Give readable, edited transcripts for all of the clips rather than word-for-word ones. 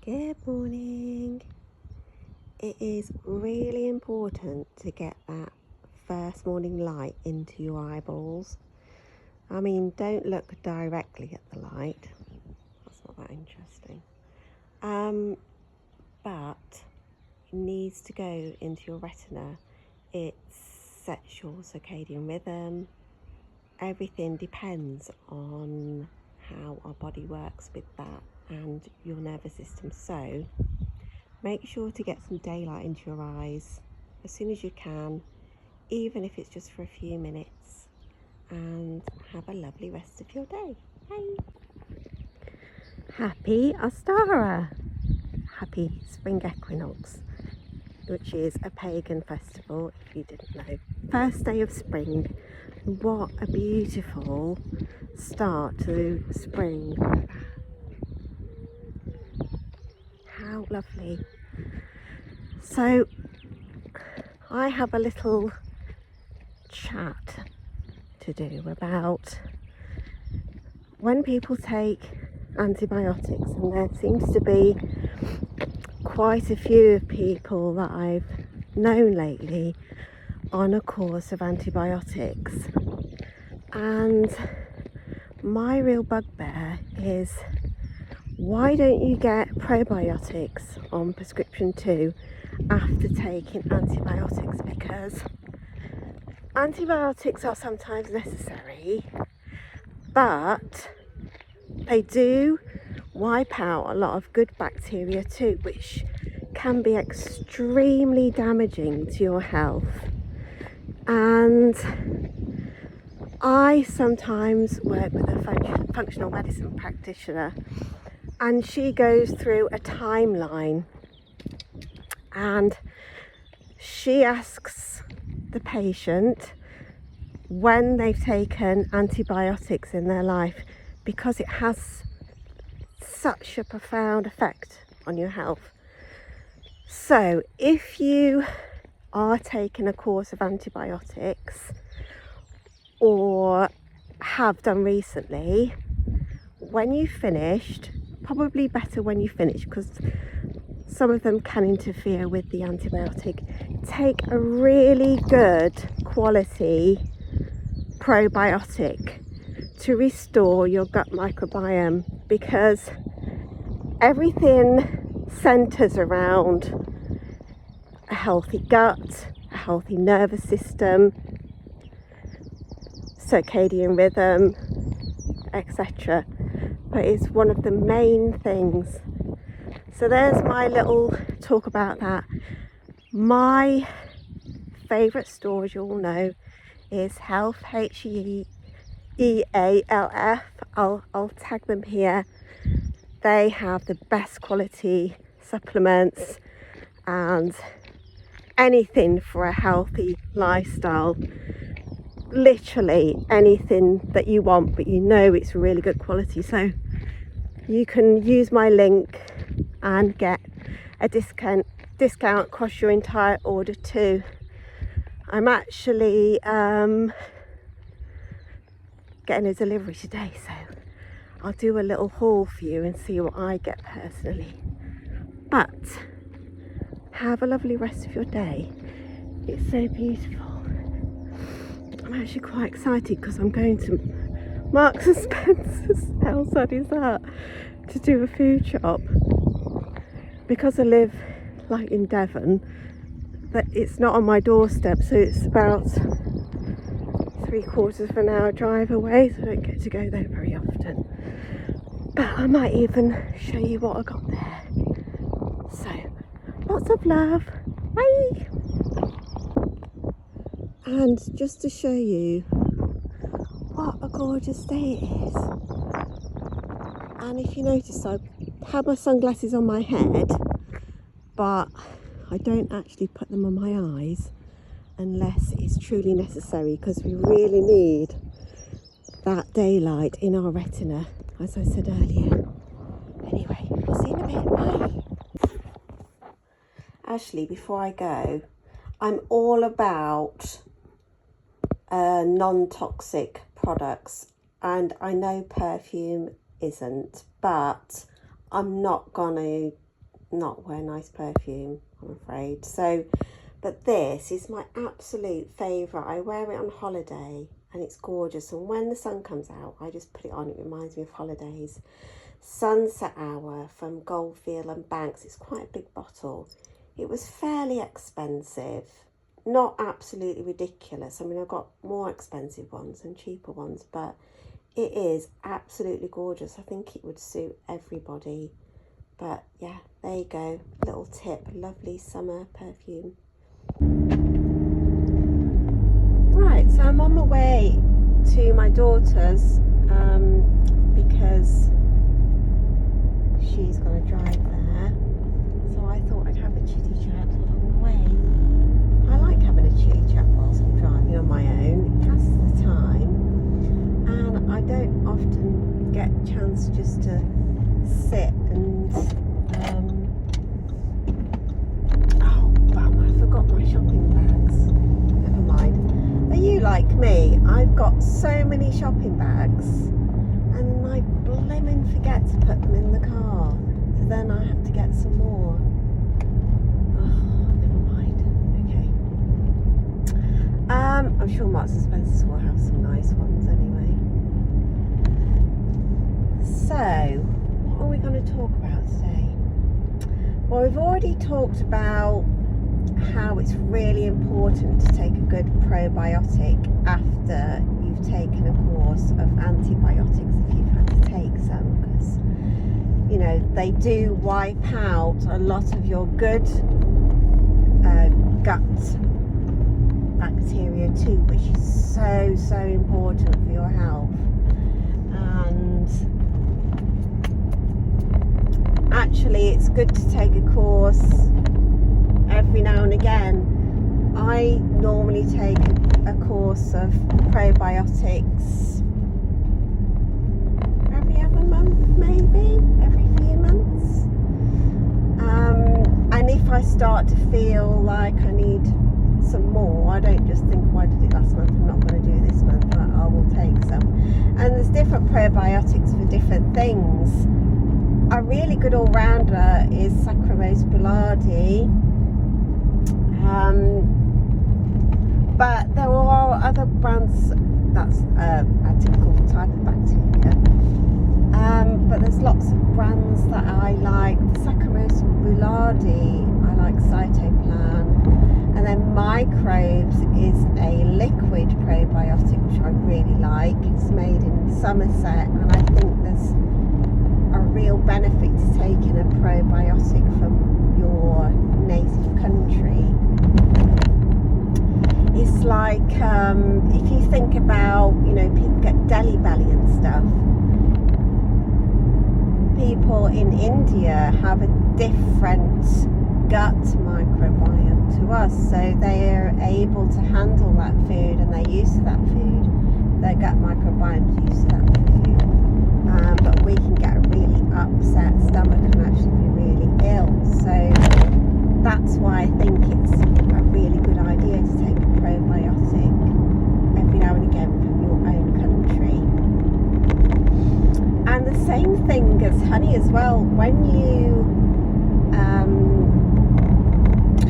Good morning. It is really important to get that first morning light into your eyeballs. I mean, don't look directly at the light. That's not that interesting. But it needs to go into your retina. It sets your circadian rhythm. Everything depends on how our body works with that and your nervous system. So make sure to get some daylight into your eyes as soon as you can, even if it's just for a few minutes, and have a lovely rest of your day. Bye. Happy Ostara. Happy Spring Equinox, which is a pagan festival, if you didn't know. First day of spring. What a beautiful start to spring. How lovely. So I have a little chat to do about when people take antibiotics, and there seems to be quite a few people that I've known lately on a course of antibiotics, and my real bugbear is, why don't you get probiotics on prescription too after taking antibiotics? Because antibiotics are sometimes necessary, but they do wipe out a lot of good bacteria too, which can be extremely damaging to your health. And I sometimes work with a functional medicine practitioner, and she goes through a timeline, and she asks the patient when they've taken antibiotics in their life, because it has such a profound effect on your health. So if you are taking a course of antibiotics, or have done recently, when you finished, probably better when you finish, because some of them can interfere with the antibiotic, take a really good quality probiotic to restore your gut microbiome, because everything centers around a healthy gut, a healthy nervous system, circadian rhythm, etc. But it's one of the main things. So there's my little talk about that. My favourite store, as you all know, is Healf, Healf. I'll tag them here. They have the best quality supplements and anything for a healthy lifestyle. Literally anything that you want, but you know it's really good quality. So you can use my link and get a discount across your entire order too. I'm actually getting a delivery today, so I'll do a little haul for you and see what I get personally. But have a lovely rest of your day. It's so beautiful. I'm actually quite excited because I'm going to Marks and Spencer's. How sad is that? To do a food shop. Because I live like in Devon, that it's not on my doorstep, so it's about 3/4 of an hour drive away, so I don't get to go there very often. But I might even show you what I got there. So lots of love. Bye. And just to show you what a gorgeous day it is, and if you notice, I have my sunglasses on my head, but I don't actually put them on my eyes unless it's truly necessary, because we really need that daylight in our retina, as I said earlier. Anyway, I'll see you in a bit. Bye. Actually, before I go, I'm all about non-toxic products, and I know perfume isn't, but I'm not gonna not wear nice perfume, I'm afraid. So, but this is my absolute favourite. I wear it on holiday and it's gorgeous. And when the sun comes out, I just put it on. It reminds me of holidays. Sunset Hour from Goldfield and Banks. It's quite a big bottle. It was fairly expensive. Not absolutely ridiculous. I mean, I've got more expensive ones and cheaper ones, but it is absolutely gorgeous. I think it would suit everybody. But yeah, there you go. Little tip. Lovely summer perfume. Right, so I'm on my way to my daughter's because she's going to drive there. So I thought I'd have a chitty chat along the way. I like having a chitty chat whilst I'm driving on my own. It passes the time, and I don't often get a chance just to sit and oh bum, I forgot my shopping bags. Never mind. Are you like me? I've got so many shopping bags and I blimmin' forget to put them in the car, so then I have to get some more. Oh, never mind. Okay. I'm sure Marks and Spencer's will have some nice ones anyway. So what are we going to talk about today? Well, we've already talked about how it's really important to take a good probiotic after you've taken a course of antibiotics, if you've had to take some, because you know they do wipe out a lot of your good gut bacteria too, which is so important for your health. And actually it's good to take a course every now and again. I normally take a course of probiotics every other month, maybe every few months. And if I start to feel like I need some more, I don't just think, why did it last month, I'm not going to do it this month, I will take some. And there's different probiotics for different things. A really good all-rounder is Saccharomyces boulardii, but there are other brands that's a typical type of bacteria, but there's lots of brands that I like. The Saccharomyces boulardii, I like Cytoplan, and then Microbes is a liquid probiotic which I really like. It's made in Somerset, and I think there's a real benefit to taking a probiotic from your native country. It's like if you think about, you know, people get deli belly and stuff. People in India have a different gut microbiome to us, so they are able to handle that food and they're used to that food. Their gut microbiome is used to that food. But we can get a really upset stomach and actually be really ill. So that's why I think it's a really good idea to take a probiotic every now and again from your own country. And the same thing as honey as well. When you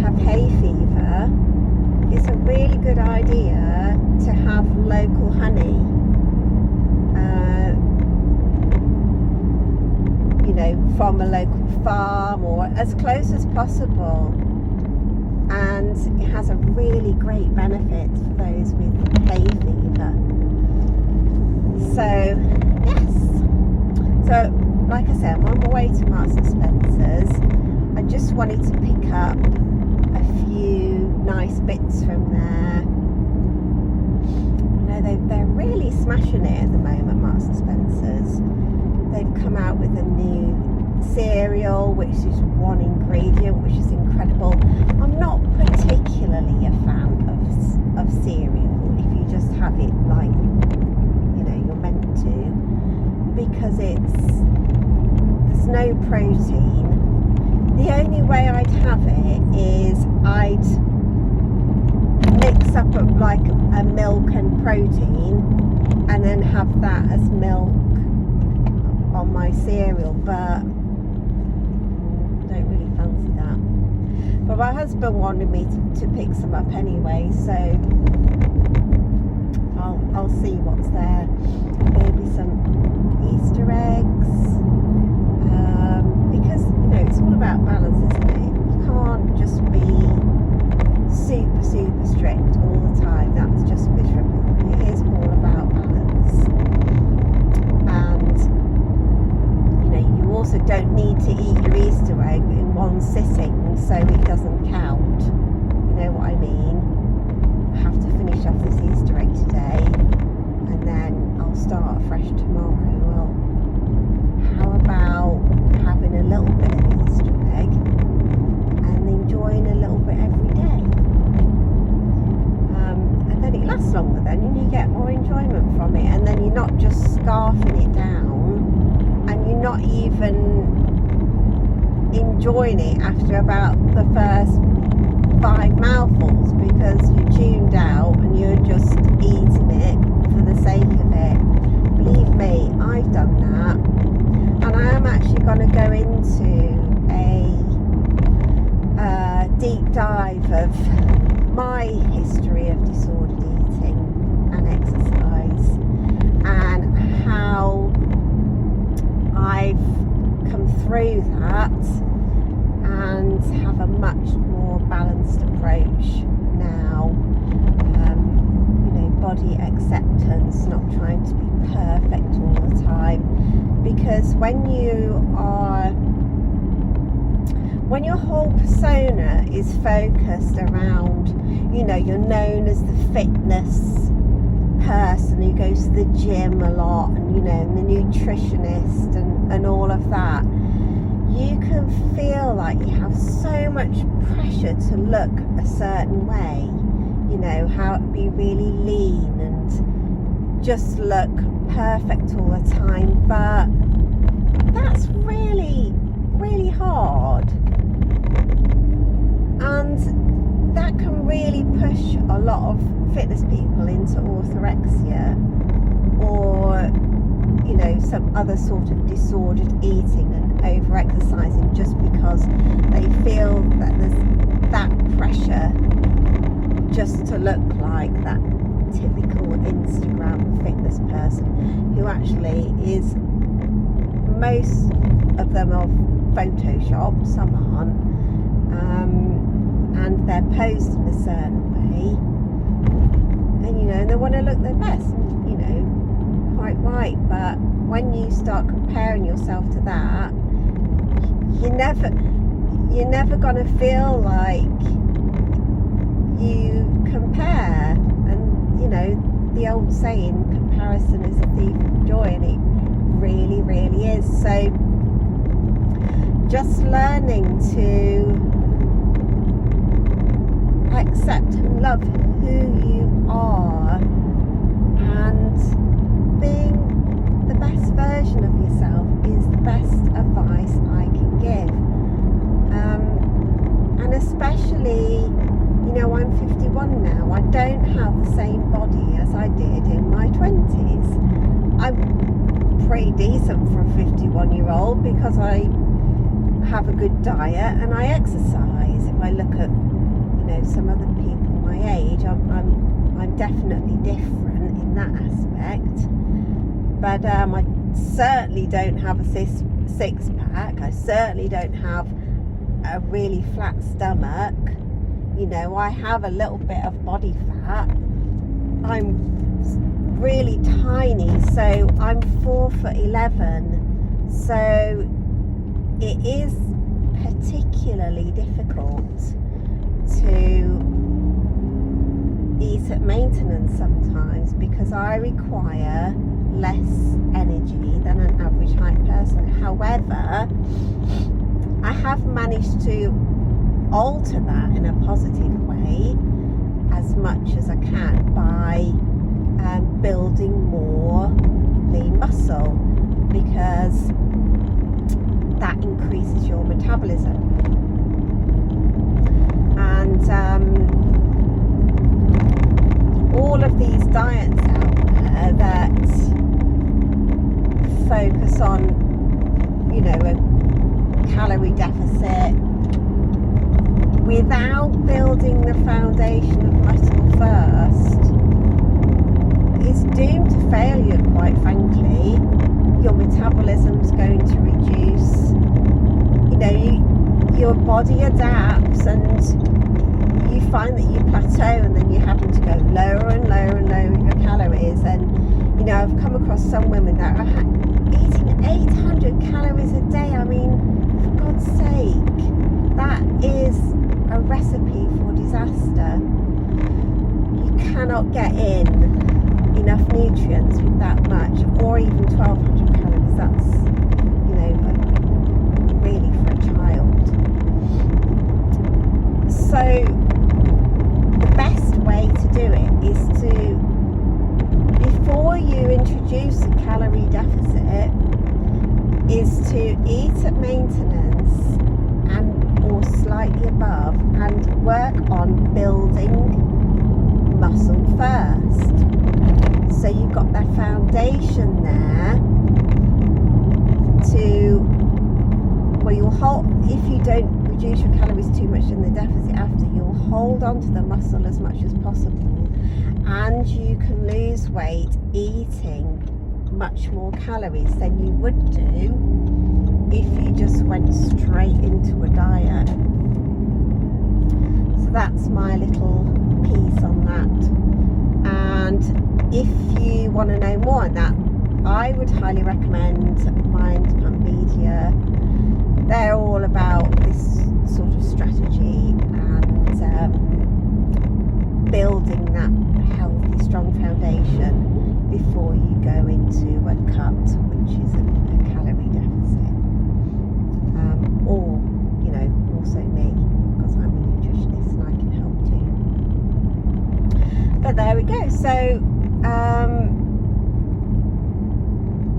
have hay fever, it's a really good idea to have local honey. You know, from a local farm or as close as possible, and it has a really great benefit for those with hay fever. So yes, so like I said, I'm on my way to Marks and Spencer's. I just wanted to pick up a few nice bits from there. You know, they're really smashing it at the moment, Marks and Spencer's. They've come out with a new cereal, which is one ingredient, which is incredible. I'm not particularly a fan of cereal if you just have it like, you know, you're meant to, because there's no protein. The only way I'd have it is I'd mix up like a milk and protein and then have that as milk on my cereal, but don't really But my husband wanted me to pick some up anyway, so I'll see what's there. Maybe some Easter eggs, because it's all about balance, isn't it? You can't just be super strict all the time. That's just miserable. It is all about balance, and you also don't need to eat your Easter egg in one sitting, so it doesn't count. You know what I mean? I have to finish off this Easter egg today, and then I'll start afresh tomorrow. Well, how about having a little bit of Easter egg and enjoying a little bit every day? And then it lasts longer then, and you get more enjoyment from it, and then you're not just scarfing it down, and you're not even enjoying it after about the first 5 mouthfuls, because you're tuned out and you're just eating it for the sake of it. Believe me, I've done that, and I am actually going to go into a deep dive of my history of disordered eating and exercise, and how I've come through that and have a much more balanced approach now. Body acceptance, not trying to be perfect all the time, because when your whole persona is focused around, you're known as the fitness person who goes to the gym a lot, and and the nutritionist and all of that, you can feel like you have so much pressure to look a certain way, how it be really lean and just look perfect all the time. But that's really hard, and that can really push a lot of fitness people into orthorexia, or some other sort of disordered eating and over exercising, just because they feel that there's that pressure just to look like that typical Instagram fitness person, who actually is, most of them are photoshopped, some aren't, and they're posed in a certain way, and they want to look their best, quite right. But when you start comparing yourself to that, you're never going to feel like you compare. And the old saying, comparison is a thief of joy, and it really is. So just learning to accept and love who you are, and being the best version of yourself is the best advice I can give. And especially, I'm 51 now. I don't have the same body as I did in my 20s. I'm pretty decent for a 51-year-old because I have a good diet and I exercise. If I look at, some other people my age, I'm definitely different in that aspect. But I certainly don't have a six-pack. I certainly don't have a really flat stomach. I have a little bit of body fat. I'm really tiny, so I'm 4'11". So it is particularly difficult to eat at maintenance sometimes, because I require less energy than an average height person. However, I have managed to alter that in a positive way as much as I can by building more lean muscle, because that increases your metabolism. And all of these diets out there that focus on, a calorie deficit, without building the foundation of muscle first, is doomed to failure, quite frankly. Your metabolism's going to reduce. You know, your body adapts, and you find that you plateau, and then you're having to go lower and lower and lower with your calories. And you know, I've come across some women that are eating 800 calories a day. I mean, for God's sake, that is a recipe for disaster. You cannot get in enough nutrients with that much, or even 1200 calories. That's, you know, really for a child. So the best way to do it is to, before you introduce a calorie deficit, is to eat at maintenance and or slightly above, and work on building muscle first. So you've got that foundation there to, well, you'll hold, if you don't reduce your calories too much in the deficit after, you'll hold on to the muscle as much as possible, and you can lose weight eating much more calories than you would do if you just went straight into a diet. So that's my little piece on that. And if you want to know more on that, I would highly recommend Mind Plant Media. They're all about this sort of strategy and building that healthy, strong foundation before you go into a cut, which is a calorie deficit. Or, you know, also me, because I'm a nutritionist and I can help too. But there we go. So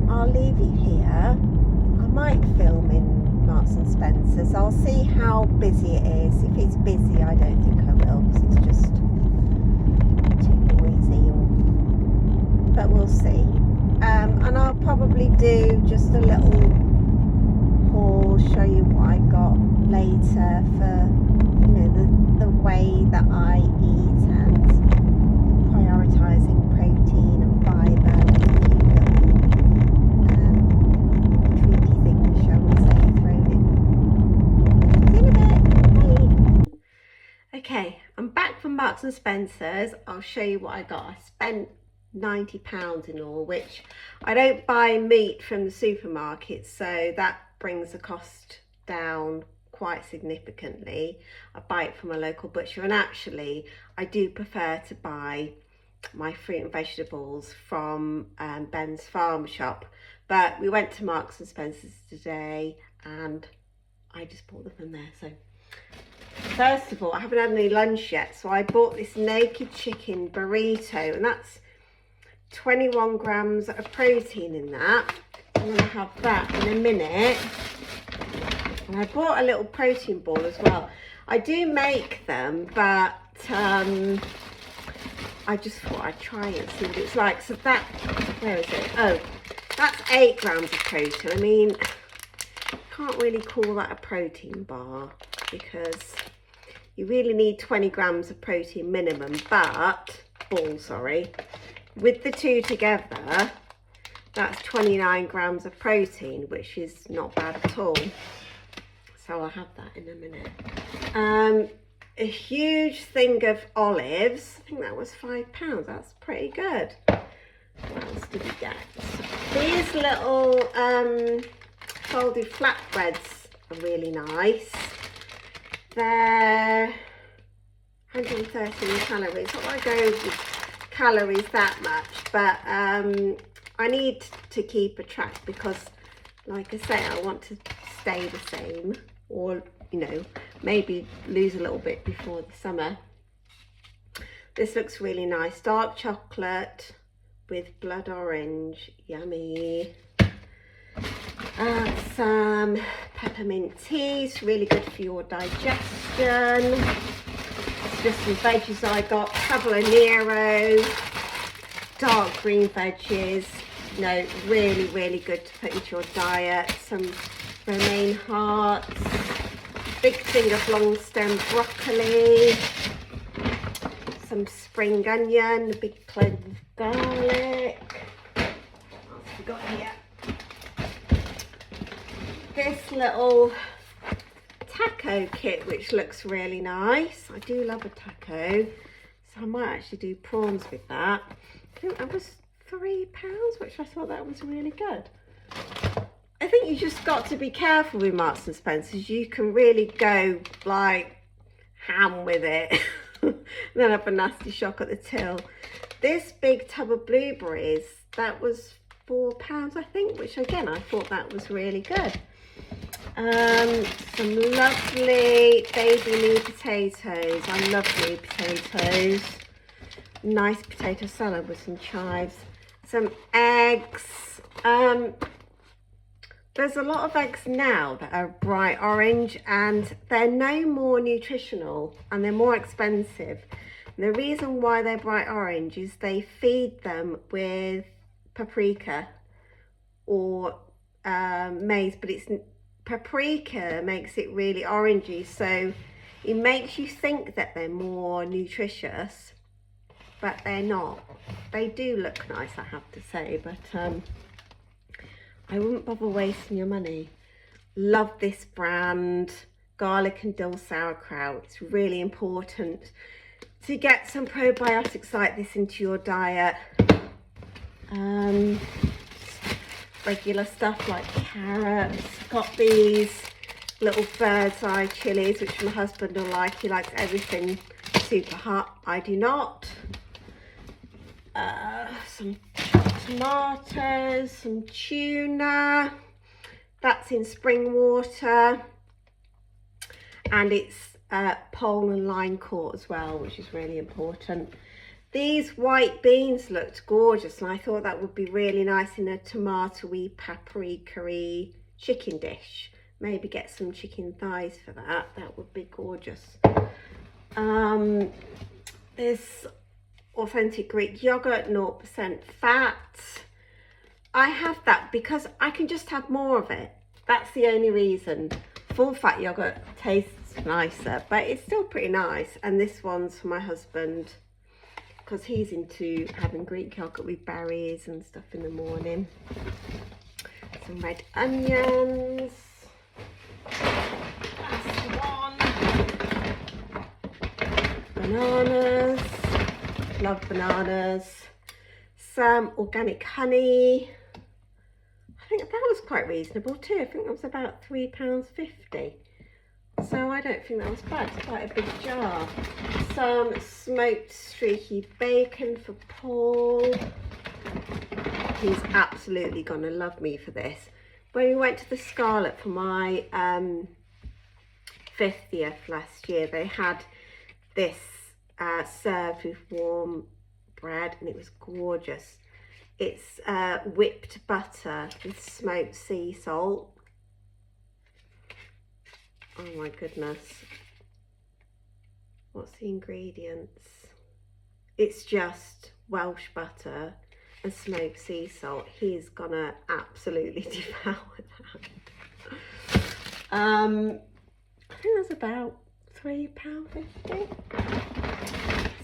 I'll leave you here. I might film in Marks and Spencer's. I'll see how busy it is. If it's busy, I don't think I will, because it's just too noisy. But we'll see. And I'll probably do just a little haul, show you what I got later for, you know, the way that I eat, and prioritising protein and fibre, with a few little tricky things, shall we say, thrown in. See you in a bit. Bye. Okay, I'm back from Marks and Spencer's. I'll show you what I got. I spent £90 in all, which I don't buy meat from the supermarket, so that brings the cost down quite significantly. I buy it from a local butcher, and actually I do prefer to buy my fruit and vegetables from Ben's farm shop, but we went to Marks and Spencer's today and I just bought them from there. So first of all, I haven't had any lunch yet, so I bought this naked chicken burrito, and that's 21 grams of protein in that. I'm going to have that in a minute. And I bought a little protein ball as well. I do make them, but I just thought I'd try it and see what it's like. So that, where is it? Oh, that's 8 grams of protein. I mean, can't really call that a protein bar, because you really need 20 grams of protein minimum, but, ball, sorry. With the two together, that's 29 grams of protein, which is not bad at all. So I'll have that in a minute. A huge thing of olives. I think that was £5. That's pretty good. What else did we get? These little folded flatbreads are really nice. They're 113 calories. Not like I go with calories that much, but I need to keep a track, because like I say, I want to stay the same, or you know, maybe lose a little bit before the summer. This looks really nice. Dark chocolate with blood orange. Yummy. Some peppermint tea. It's really good for your digestion. It's just some veggies I got. Habanero, dark green veggies. You know, really, really good to put into your diet. Some romaine hearts. big thing of long stem broccoli, some spring onion, a big clove of garlic. What else have we got here? This little taco kit, which looks really nice. I do love a taco, so I might actually do prawns with that. I think that was £3, which I thought that was really good. I think you just got to be careful with Marks and Spencer's. You can really go like ham with it and then have a nasty shock at the till. This big tub of blueberries, that was £4 I think, which again I thought that was really good. Some lovely baby new potatoes. I love new potatoes. Nice potato salad with some chives. Some eggs. There's a lot of eggs now that are bright orange, and they're no more nutritional and they're more expensive. And the reason why they're bright orange is they feed them with paprika or maize, but it's paprika makes it really orangey, so it makes you think that they're more nutritious, but they're not. They do look nice, I have to say, but I wouldn't bother wasting your money. Love this brand, garlic and dill sauerkraut. It's really important to get some probiotics like this into your diet. Regular stuff like carrots. Got these little bird's eye chilies, which my husband will like. He likes everything super hot. I do not. Some tomatoes, some tuna. That's in spring water, and it's pole and line caught as well, which is really important. These white beans looked gorgeous, and I thought that would be really nice in a tomatoey, paprika-y chicken dish. Maybe get some chicken thighs for that. That would be gorgeous. This authentic Greek yogurt, 0% fat. I have that because I can just have more of it. That's the only reason. Full fat yogurt tastes nicer, but it's still pretty nice. And this one's for my husband, because he's into having Greek yogurt with berries and stuff in the morning. Some red onions. That's the one. Bananas. Love bananas. Some organic honey. I think that was quite reasonable too. I think that was about £3.50. So I don't think that was bad. It's quite a big jar. Some smoked streaky bacon for Paul. He's absolutely gonna love me for this. When we went to the Scarlet for my 50th last year, they had this served with warm bread, and it was gorgeous. It's whipped butter with smoked sea salt. Oh my goodness. What's the ingredients? It's just Welsh butter and smoked sea salt. He's gonna absolutely devour that. I think that's about £3.50.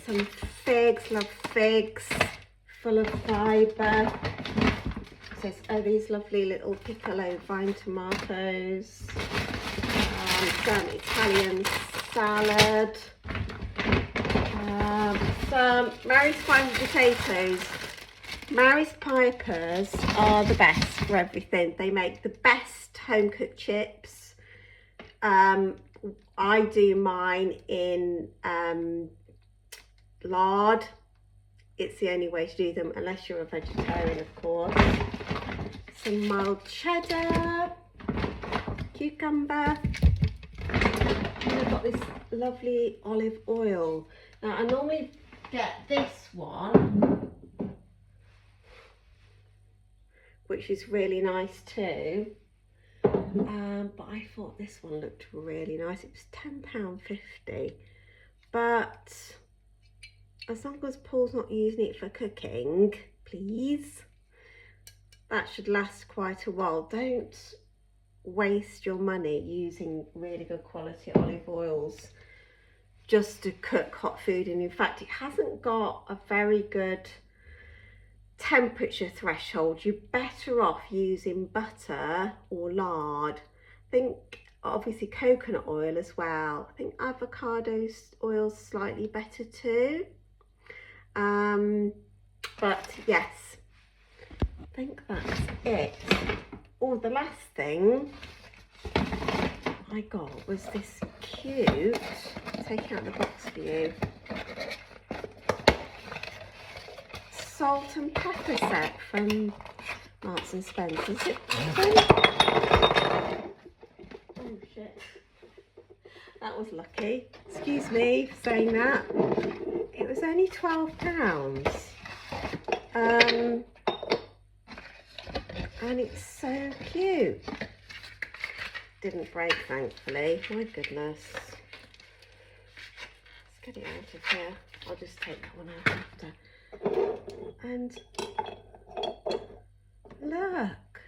Some figs, love figs, full of fibre. So these lovely little piccolo vine tomatoes. Some Italian salad, some Mary's Fine Potatoes. Mary's Pipers are the best for everything. They make the best home cooked chips. I do mine in lard. It's the only way to do them, unless you're a vegetarian, of course. Some mild cheddar, cucumber. And I've got this lovely olive oil. Now I normally get this one, which is really nice too, but I thought this one looked really nice. It was £10.50, but as long as Paul's not using it for cooking, please, that should last quite a while. Don't waste your money using really good quality olive oils just to cook hot food. And in fact, it hasn't got a very good temperature threshold. You're better off using butter or lard. I think obviously coconut oil as well. I think avocado oil's slightly better too. But yes, I think that's it. Oh, the last thing I got was this cute, take out the box for you, salt and pepper set from Marks and Spencer's. Oh shit, that was lucky. Excuse me for saying that. It was only £12. And it's so cute. Didn't break, thankfully. My goodness. Let's get it out of here. I'll just take that one out after. And look.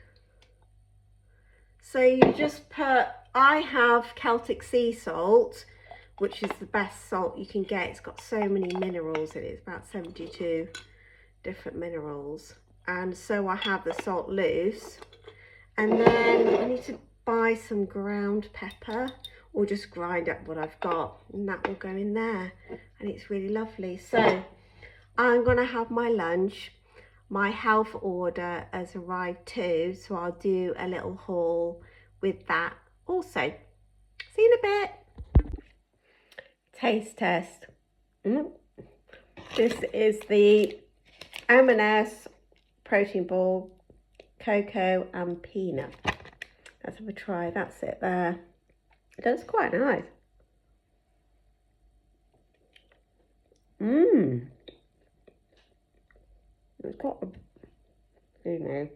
So you just put, I have Celtic sea salt, which is the best salt you can get. It's got so many minerals in it. It's about 72 different minerals. And so I have the salt loose. And then I need to buy some ground pepper or just grind up what I've got, and that will go in there, and it's really lovely. So I'm going to have my lunch. My Healf order has arrived too, so I'll do a little haul with that also. See you in a bit. Taste test. This is the M&S protein ball, cocoa and peanut. Let's have a try. That's it there. That's quite nice. It's got a,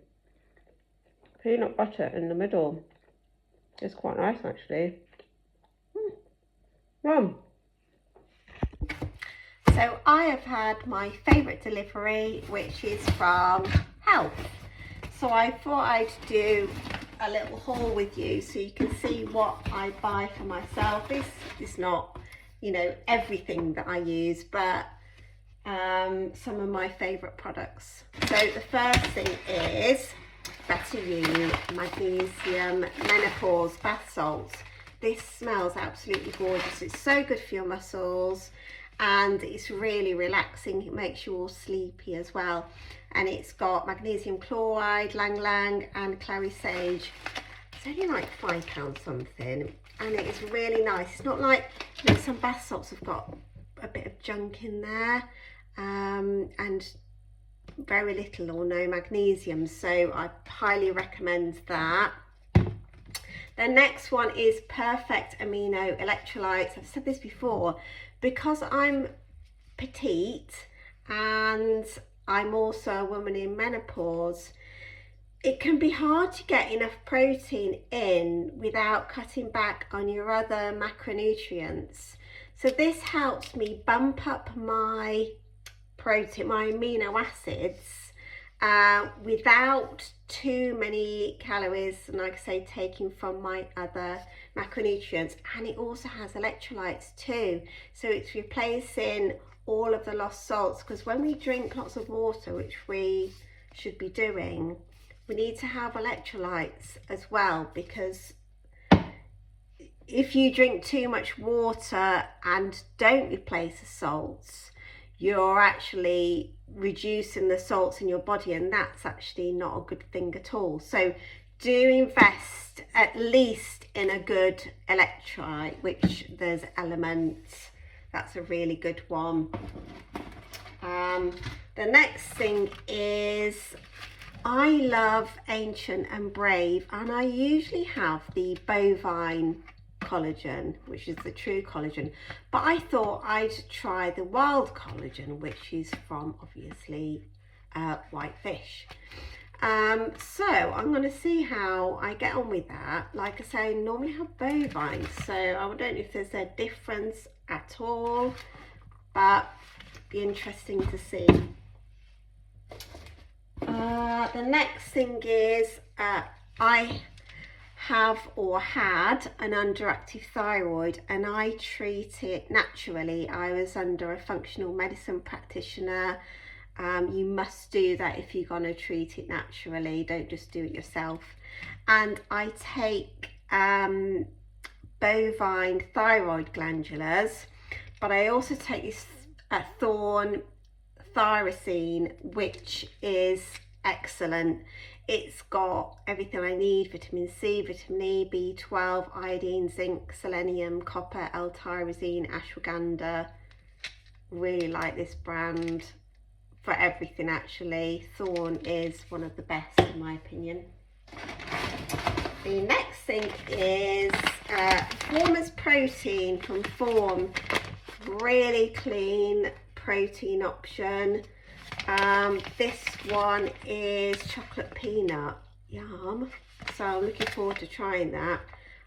peanut butter in the middle. It's quite nice actually. So I have had my favourite delivery, which is from Healf. So I thought I'd do a little haul with you so you can see what I buy for myself. This is not, you know, everything that I use, but some of my favourite products. So the first thing is Better You Magnesium Menopause Bath Salts. This smells absolutely gorgeous. It's so good for your muscles and it's really relaxing. It makes you all sleepy as well. And it's got magnesium chloride, lang lang and clary sage. It's only like £5 something, and it is really nice. It's not like, you know, some bath salts have got a bit of junk in there and very little or no magnesium, so I highly recommend that. The next one is Perfect Amino Electrolytes. I've said this before, because I'm petite and I'm also a woman in menopause, it can be hard to get enough protein in without cutting back on your other macronutrients. So this helps me bump up my protein, my amino acids, without too many calories, and like I say, taking from my other macronutrients. And it also has electrolytes too, so it's replacing all of the lost salts, because when we drink lots of water, which we should be doing, we need to have electrolytes as well, because if you drink too much water and don't replace the salts, you're actually reducing the salts in your body, and that's actually not a good thing at all. So do invest at least in a good electrolyte, which there's Elements. That's a really good one. The next thing is, I love Ancient and Brave, and I usually have the bovine collagen, which is the true collagen, but I thought I'd try the wild collagen, which is from obviously white fish. So I'm going to see how I get on with that. Like I say, I normally have bovine, so I don't know if there's a difference at all, but be interesting to see. The next thing is I have or had an underactive thyroid, and I treat it naturally. I was under a functional medicine practitioner. You must do that if you're going to treat it naturally. Don't just do it yourself. And I take bovine thyroid glandulars, but I also take this thorn tyrosine, which is excellent. It's got everything I need: vitamin C, vitamin E, B12, iodine, zinc, selenium, copper, L-tyrosine, ashwagandha. Really like this brand for everything actually. Thorn is one of the best in my opinion. The next thing is Former's protein from Form. Really clean protein option. This one is chocolate peanut. Yum. So I'm looking forward to trying that.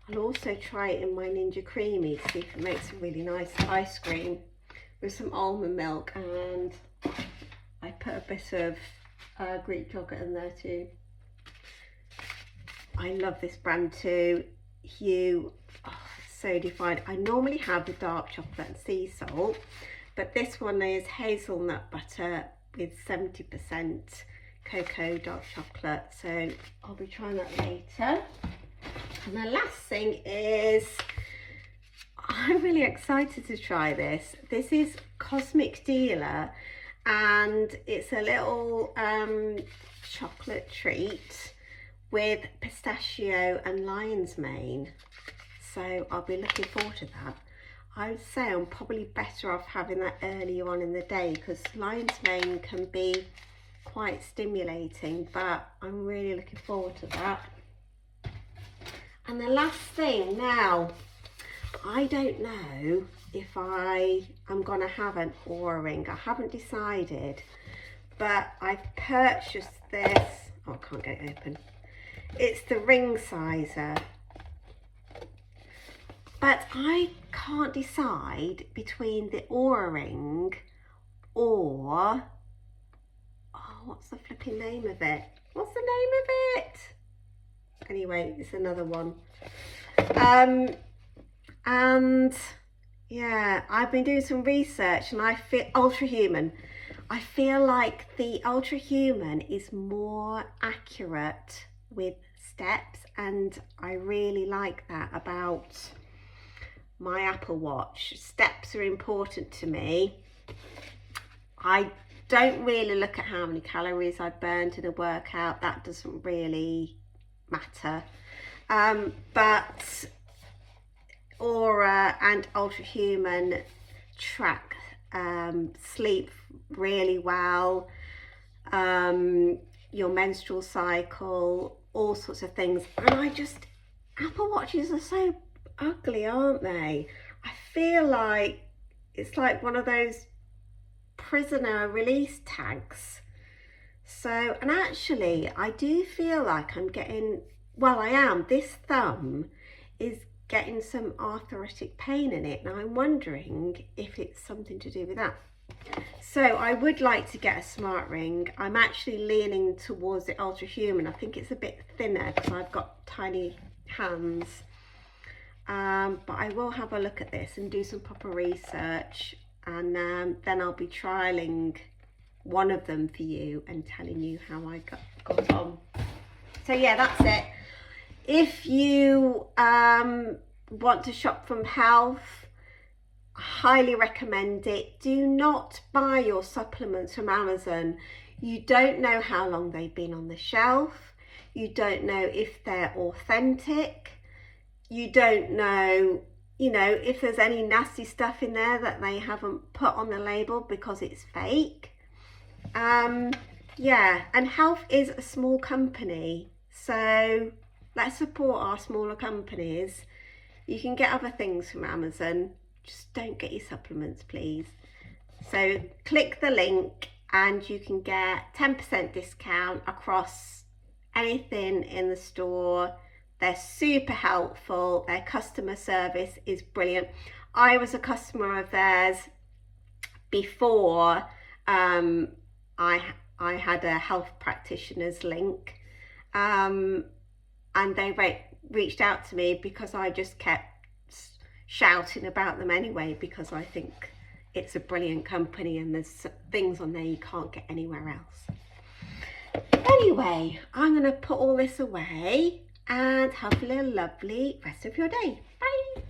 I'll also try it in my Ninja Creamy to see if it makes a really nice ice cream with some almond milk, and I put a bit of Greek yogurt in there too. I love this brand too. Hue, oh, so defined. I normally have the dark chocolate and sea salt, but this one is hazelnut butter with 70% cocoa dark chocolate, so I'll be trying that later. And the last thing is, I'm really excited to try this. This is Cosmic Dealer, and it's a little chocolate treat with pistachio and lion's mane. So I'll be looking forward to that. I would say I'm probably better off having that earlier on in the day, because lion's mane can be quite stimulating, but I'm really looking forward to that. And the last thing, now, I don't know if I am going to have an Oura ring. I haven't decided, but I've purchased this. Oh, I can't get it open. It's the ring sizer. But I can't decide between the Oura ring or, oh, what's the flipping name of it? What's the name of it? Anyway, it's another one. And yeah, I've been doing some research, and I feel Ultra Human. I feel like the Ultra Human is more accurate with steps, and I really like that about my Apple Watch. Steps are important to me. I don't really look at how many calories I've burned in a workout. That doesn't really matter. But Oura and Ultra Human track sleep really well, your menstrual cycle, all sorts of things. And Apple Watches are so ugly, aren't they? I feel like it's like one of those prisoner release tags. So, and actually I do feel like I'm getting, well, I am, this thumb is getting some arthritic pain in it. Now I'm wondering if it's something to do with that. So I would like to get a smart ring. I'm actually leaning towards the Ultra Human. I think it's a bit thinner because I've got tiny hands. But I will have a look at this and do some proper research, and then I'll be trialing one of them for you and telling you how I got on. So yeah, that's it. If you want to shop from Healf, I highly recommend it. Do not buy your supplements from Amazon. You don't know how long they've been on the shelf. You don't know if they're authentic. You don't know, if there's any nasty stuff in there that they haven't put on the label because it's fake. Yeah, and Healf is a small company, so let's support our smaller companies. You can get other things from Amazon, just don't get your supplements, please. So click the link and you can get 10% discount across anything in the store. They're super helpful. Their customer service is brilliant. I was a customer of theirs before I had a health practitioner's link, and they reached out to me because I just kept shouting about them anyway, because I think it's a brilliant company and there's things on there you can't get anywhere else. Anyway, I'm going to put all this away and have a lovely rest of your day. Bye.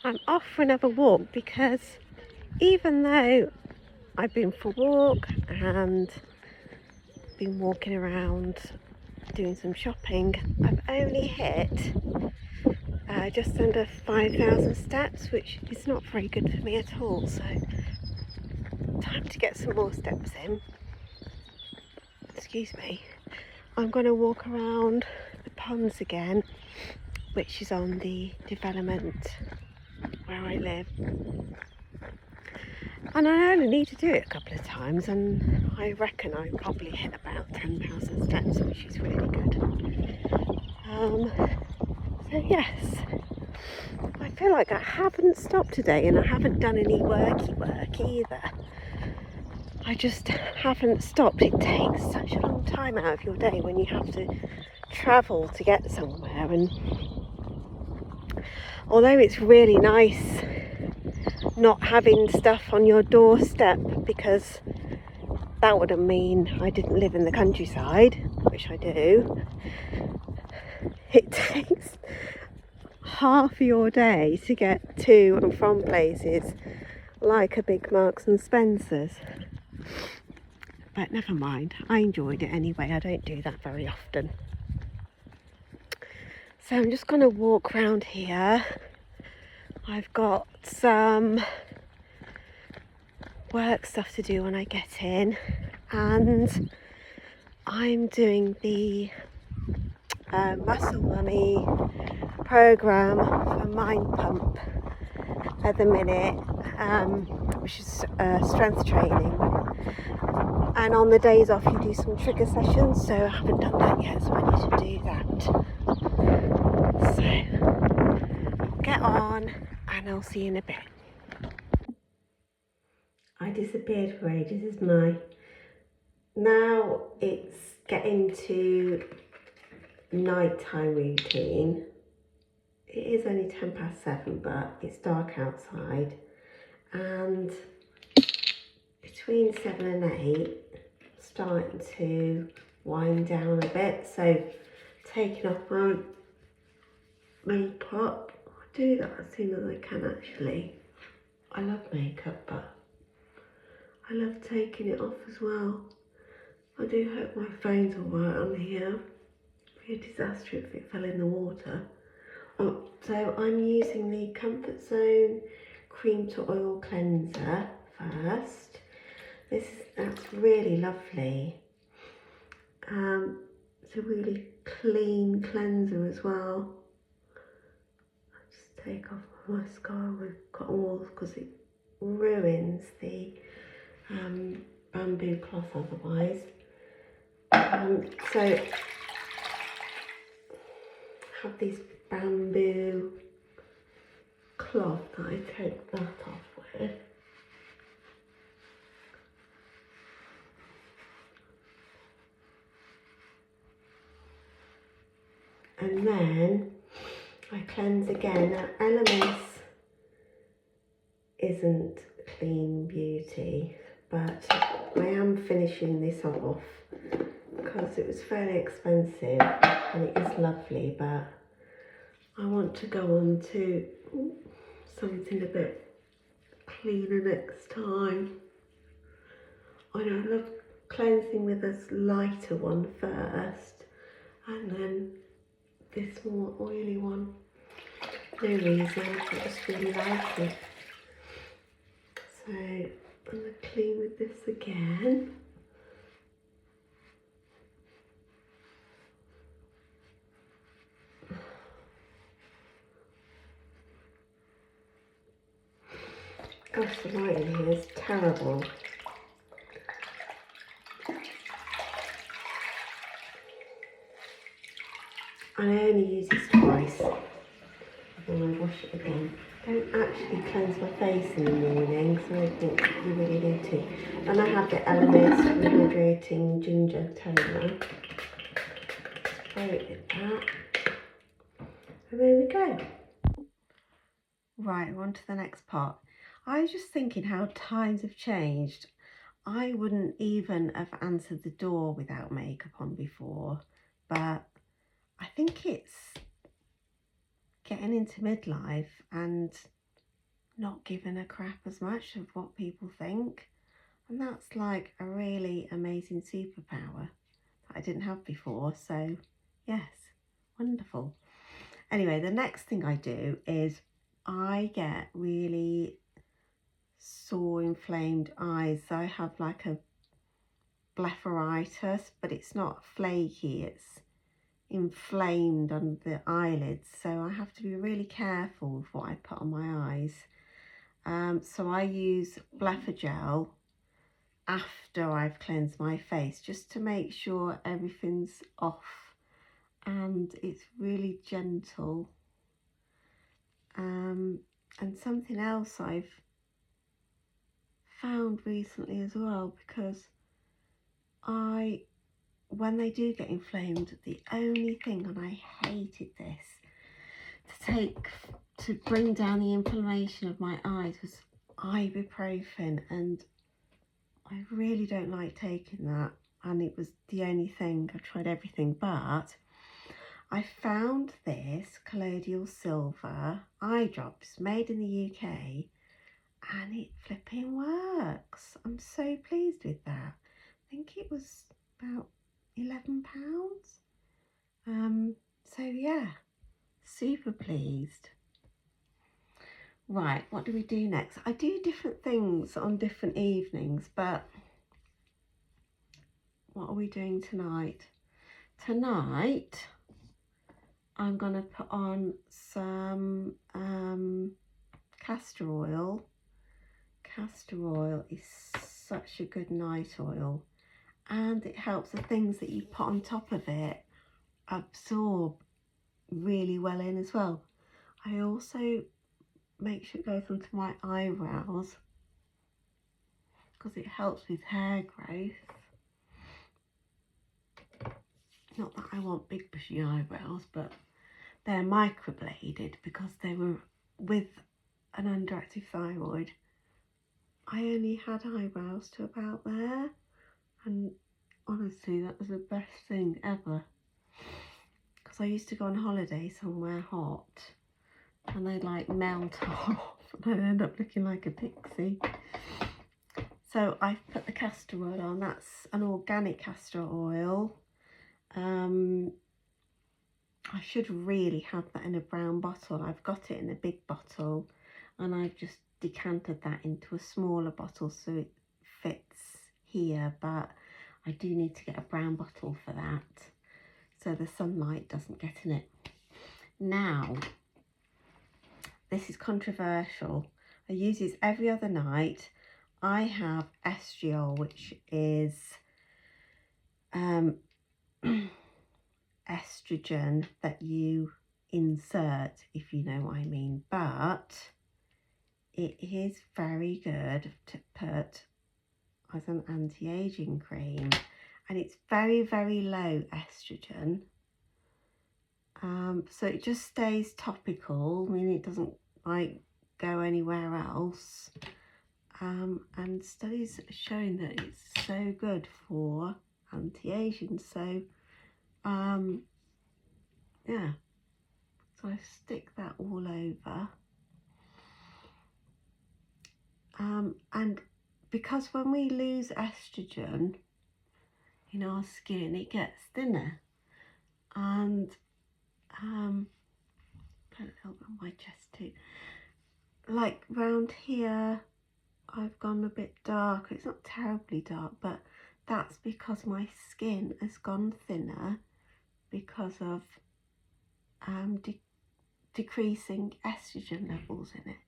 I'm off for another walk because even though I've been for a walk and been walking around doing some shopping, I've only hit just under 5,000 steps, which is not very good for me at all, so time to get some more steps in. Excuse me. I'm going to walk around the ponds again, which is on the development where I live, and I only need to do it a couple of times, and I reckon I probably hit about 10,000 steps, which is really good. So yes, I feel like I haven't stopped today, and I haven't done any worky work either. I just haven't stopped. It takes such a long time out of your day when you have to travel to get somewhere, and although it's really nice not having stuff on your doorstep, because that would mean I didn't live in the countryside, which I do, it takes half your day to get to and from places like a big Marks and Spencer's. But never mind, I enjoyed it anyway. I don't do that very often. So I'm just going to walk around here. I've got some work stuff to do when I get in, and I'm doing the Muscle Mummy program for Mind Pump at the minute, which is strength training. And on the days off you do some trigger sessions, so I haven't done that yet, so I need to do that. So get on and I'll see you in a bit. I disappeared for ages, isn't I? Now it's getting to nighttime routine. It is only 7:10, but it's dark outside, and between 7 and 8 starting to wind down a bit, so taking off my makeup. I do that as soon as I can actually. I love makeup, but I love taking it off as well. I do hope my phone's alright on here. It'd be a disaster if it fell in the water. So I'm using the Comfort Zone Cream to Oil Cleanser first. That's really lovely. It's a really clean cleanser as well. I'll just take off my mascara with cotton wool because it ruins the bamboo cloth otherwise. So I have these bamboo cloth that I take that off with. And then I cleanse again. Now, Elemis isn't clean beauty, but I am finishing this off because it was fairly expensive and it is lovely, but I want to go on to something a bit cleaner next time. I love cleansing with this lighter one first and then this more oily one. No reason, I just really like it. So I'm going to clean with this again. Gosh, the lighting here is terrible. And I only use this twice, and I wash it again. I don't actually cleanse my face in the morning, so I think you really need to. And I have the Elemis Rehydrating Ginger Toner. Spray it with that. And there we go. Right, on to the next part. I was just thinking how times have changed. I wouldn't even have answered the door without makeup on before, but I think it's getting into midlife and not giving a crap as much of what people think. And that's like a really amazing superpower that I didn't have before. So yes, wonderful. Anyway, the next thing I do is I get really sore, inflamed eyes. So I have like a blepharitis, but it's not flaky, it's inflamed under the eyelids. So I have to be really careful with what I put on my eyes. So I use Blephagel after I've cleansed my face, just to make sure everything's off, and it's really gentle. And something else I've found recently as well, because when they do get inflamed, the only thing, and I hated this, to bring down the inflammation of my eyes was ibuprofen, and I really don't like taking that, and it was the only thing. I've tried everything, but I found this colloidal silver eye drops made in the UK, and it flipping works. I'm so pleased with that. I think it was about £11. So yeah, super pleased. Right, what do we do next? I do different things on different evenings, but what are we doing tonight? Tonight, I'm going to put on some castor oil. Castor oil is such a good night oil, and it helps the things that you put on top of it absorb really well in as well. I also make sure it goes onto my eyebrows because it helps with hair growth. Not that I want big bushy eyebrows, but they're microbladed because they were with an underactive thyroid. I only had eyebrows to about there, and honestly that was the best thing ever, because I used to go on holiday somewhere hot and they'd like melt off and I'd end up looking like a pixie. So I've put the castor oil on. That's an organic castor oil. I should really have that in a brown bottle. I've got it in a big bottle and I've just decanted that into a smaller bottle so it fits here, but I do need to get a brown bottle for that so the sunlight doesn't get in it. Now, this is controversial. I use this every other night. I have estriol, which is estrogen that you insert, if you know what I mean, but it is very good to put as an anti-aging cream, and it's very, very low estrogen, so it just stays topical. I mean, it doesn't like go anywhere else, and studies are showing that it's so good for anti-aging. So yeah, so I stick that all over, and because when we lose estrogen in our skin, it gets thinner, and put a little bit on my chest too, like round here I've gone a bit dark. It's not terribly dark, but that's because my skin has gone thinner because of decreasing estrogen levels in it.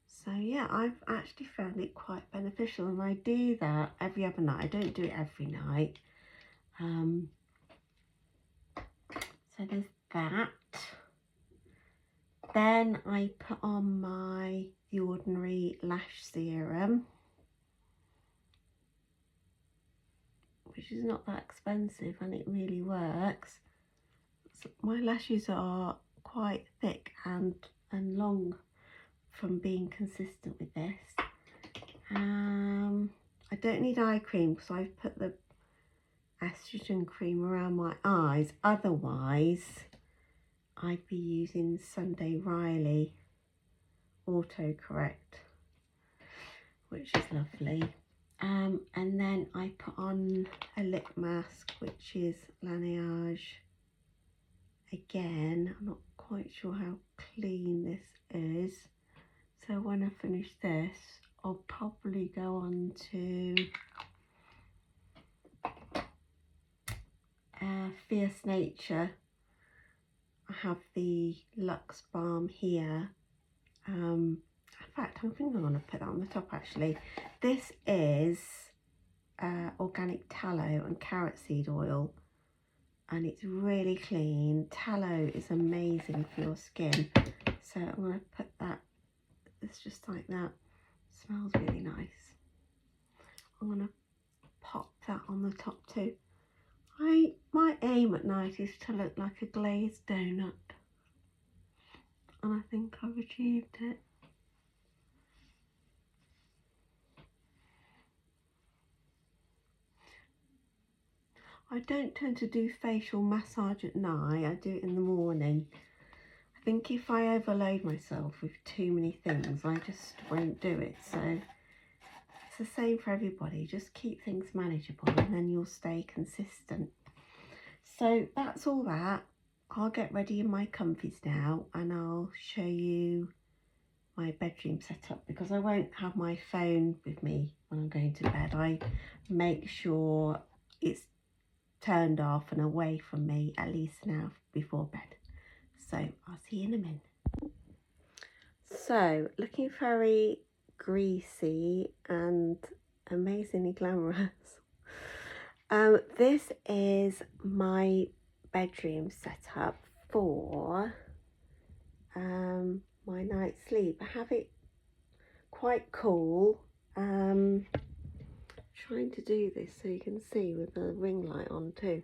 So yeah, I've actually found it quite beneficial, and I do that every other night. I don't do it every night. So there's that. Then I put on the ordinary lash serum, which is not that expensive and it really works. my lashes are quite thick and long from being consistent with this. I don't need eye cream because I've put the estrogen cream around my eyes. Otherwise, I'd be using Sunday Riley autocorrect, which is lovely. And then I put on a lip mask, which is Laneige. Again, I'm not quite sure how clean this is. So when I finish this, I'll probably go on to Fierce Nature. I have the Luxe Balm here. In fact, I think I'm going to put that on the top actually. This is organic tallow and carrot seed oil, and it's really clean. Tallow is amazing for your skin, so I'm going to put that. It's just like that. Smells really nice. I'm going to pop that on the top too. My aim at night is to look like a glazed donut, and I think I've achieved it. I don't tend to do facial massage at night, I do it in the morning. I think if I overload myself with too many things, I just won't do it. So it's the same for everybody, just keep things manageable and then you'll stay consistent. So that's all that. I'll get ready in my comfies now and I'll show you my bedroom setup, because I won't have my phone with me when I'm going to bed. I make sure it's turned off and away from me at least an hour before bed. So I'll see you in a minute. So looking very greasy and amazingly glamorous. This is my bedroom setup for my night's sleep. I have it quite cool. Trying to do this so you can see with the ring light on too.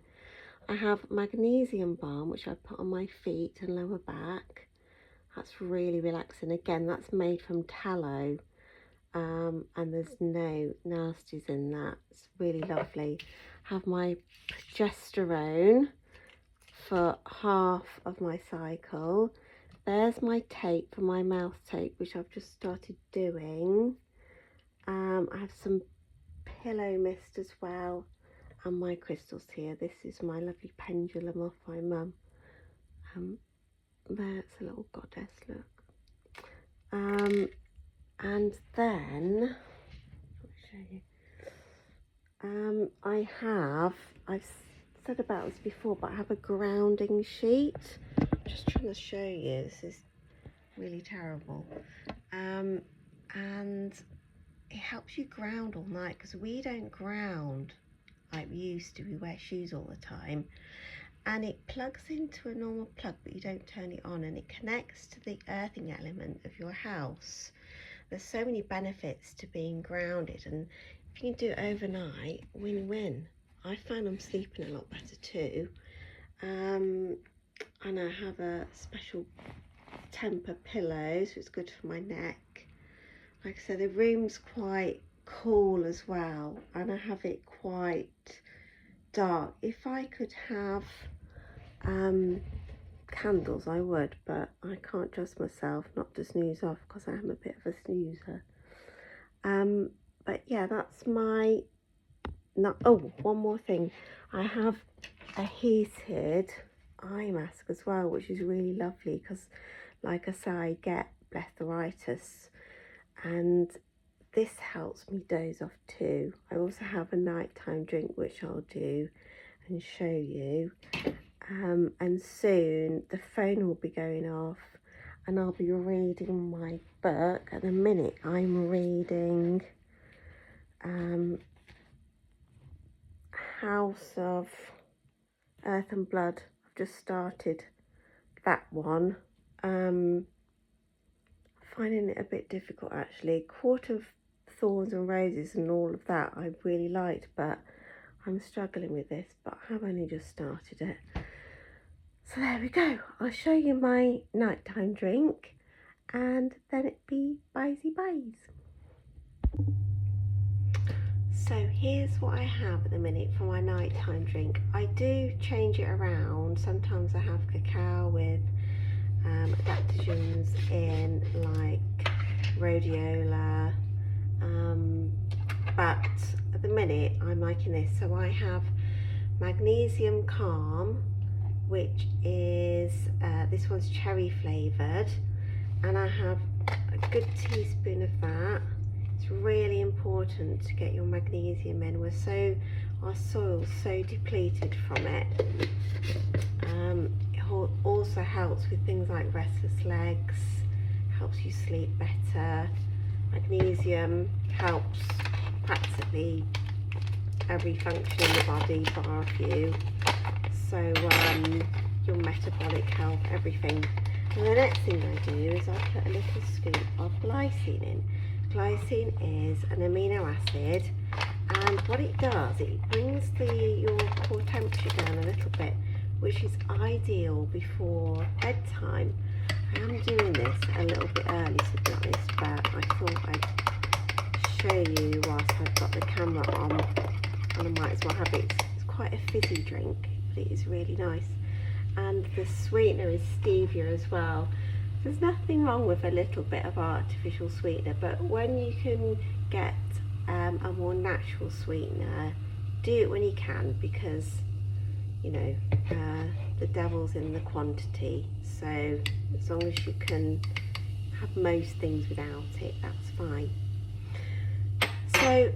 I have Magnesium balm, which I put on my feet and lower back. That's really relaxing. Again, that's made from tallow, and there's no nasties in that. It's really lovely. I have my progesterone for half of my cycle. There's my tape for my mouth tape, which I've just started doing. I have some pillow mist as well, and my crystals here. This is my lovely pendulum off my mum. There's a little goddess, look. And then let me show you. I've said about this before, but I have a grounding sheet. I'm just trying to show you. This is really terrible. And it helps you ground all night, because we don't ground like we used to. We wear shoes all the time, and it plugs into a normal plug, but you don't turn it on, and it connects to the earthing element of your house. There's so many benefits to being grounded, and if you can do it overnight, win-win. I find I'm sleeping a lot better too. And I have a special temper pillow, so it's good for my neck. Like I said, the room's quite cool as well, and I have it quite dark. If I could have candles, I would, but I can't trust myself not to snooze off, because I am a bit of a snoozer. But yeah, that's my oh, one more thing. I have a heated eye mask as well, which is really lovely, because like I say, I get blepharitis, and this helps me doze off too. I also have a nighttime drink, which I'll do and show you. And soon the phone will be going off and I'll be reading my book. At the minute I'm reading House of Earth and Blood. I've just started that one. Finding it a bit difficult actually. Court of Thorns and Roses and all of that I really liked, but I'm struggling with this, but I have only just started it. So there we go. I'll show you my nighttime drink and then it be byes. So here's what I have at the minute for my nighttime drink. I do change it around. Sometimes I have cacao with adaptogens in, like rhodiola, but at the minute I'm liking this. So I have Magnesium Calm, which is this one's cherry flavoured, and I have a good teaspoon of that. It's really important to get your magnesium in. Our soil's so depleted from it. It also helps with things like restless legs, helps you sleep better. Magnesium helps practically every function in the body bar a few. So your metabolic health, everything. And the next thing I do is I put a little scoop of glycine in. Glycine is an amino acid, and what it does, it brings your core temperature down a little bit, which is ideal before bedtime. I am doing this a little bit early, to be honest, but I thought I'd show you whilst I've got the camera on, and I might as well have it. It's quite a fizzy drink, but it is really nice. And the sweetener is stevia as well. There's nothing wrong with a little bit of artificial sweetener, but when you can get a more natural sweetener, do it when you can, because you know the devil's in the quantity. So as long as you can have most things without it, that's fine. So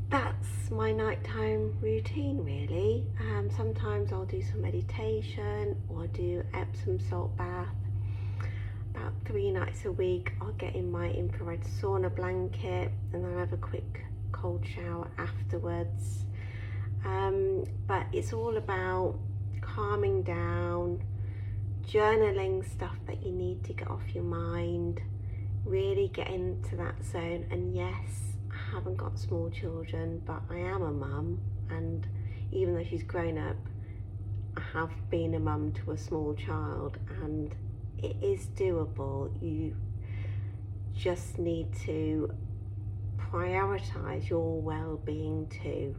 that's my nighttime routine really. Sometimes I'll do some meditation or do Epsom salt bath. About 3 nights a week I'll get in my infrared sauna blanket and then have a quick cold shower afterwards. But it's all about calming down, journaling stuff that you need to get off your mind, really get into that zone. And yes, I haven't got small children, but I am a mum, and even though she's grown up, I have been a mum to a small child, and it is doable. You just need to prioritize your well-being too.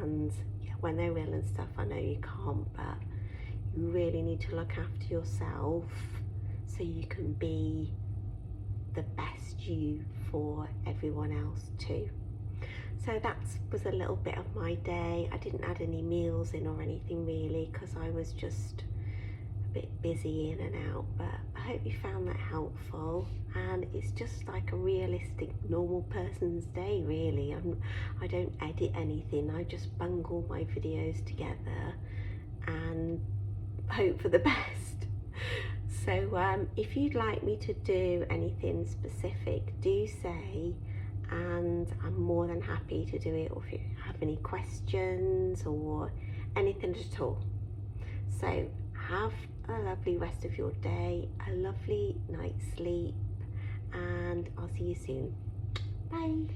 And yeah, when they're ill and stuff, I know you can't, but you really need to look after yourself so you can be the best you for everyone else too. So that was a little bit of my day. I didn't add any meals in or anything really, because I was just a bit busy in and out, but I hope you found that helpful. And it's just like a realistic normal person's day really. I don't edit anything, I just bungle my videos together and hope for the best. So if you'd like me to do anything specific, do say, and I'm more than happy to do it, or if you have any questions or anything at all. So have a lovely rest of your day, a lovely night's sleep, and I'll see you soon. Bye.